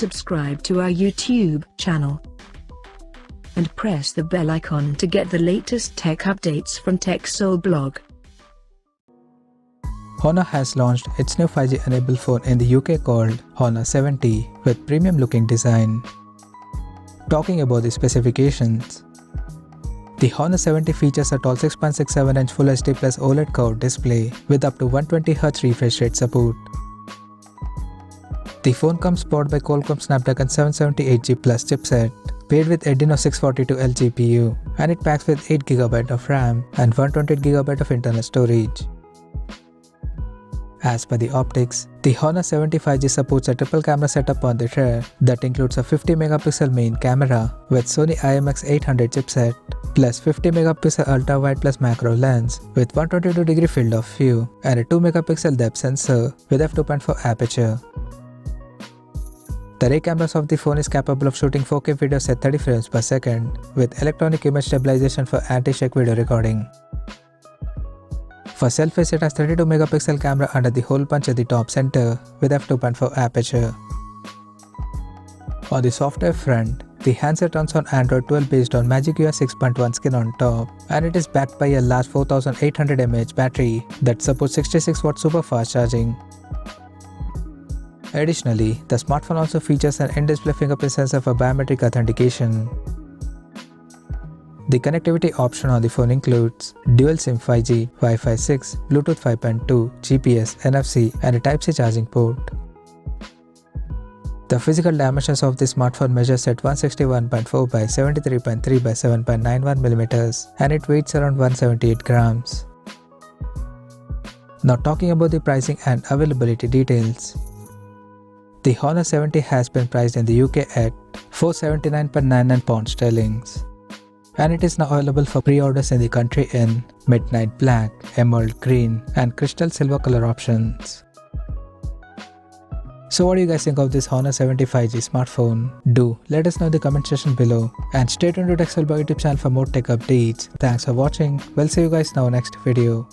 subscribe to our YouTube channel and press the bell icon to get the latest tech updates from TechSole Blog. Honor has launched its new 5G-enabled phone in the UK called Honor 70 with premium-looking design. Talking about the specifications, the Honor 70 features a tall 6.67-inch Full HD Plus OLED curved display with up to 120Hz refresh rate support. The phone comes powered by Qualcomm Snapdragon 778G Plus chipset, paired with Adreno 642L GPU, and it packs with 8GB of RAM and 128GB of internal storage. As per the optics, the Honor 70 5G supports a triple camera setup on the rear that includes a 50MP main camera with Sony IMX800 chipset, plus 50MP ultra-wide plus macro lens with 122° field of view and a 2MP depth sensor with f2.4 aperture. The rear cameras of the phone is capable of shooting 4K videos at 30 frames per second with electronic image stabilization for anti-shake video recording. For selfies, it has 32MP camera under the hole punch at the top center with f2.4 aperture. On the software front, the handset runs on Android 12 based on Magic UI 6.1 skin on top, and it is backed by a large 4800 mAh battery that supports 66W super fast charging. Additionally, the smartphone also features an in-display fingerprint sensor for biometric authentication. The connectivity option on the phone includes dual SIM 5G, Wi-Fi 6, Bluetooth 5.2, GPS, NFC, and a Type-C charging port. The physical dimensions of the smartphone measures at 161.4 by 73.3 by 7.91mm, and it weighs around 178 grams. Now talking about the pricing and availability details. The Honor 70 has been priced in the UK at £479.99, and it is now available for pre-orders in the country in midnight black, emerald green, and crystal silver color options. So what do you guys think of this Honor 70 5G smartphone? Do let us know in the comment section below, and stay tuned to TechSole Blog YouTube channel for more tech updates. Thanks for watching. We'll see you guys in our next video.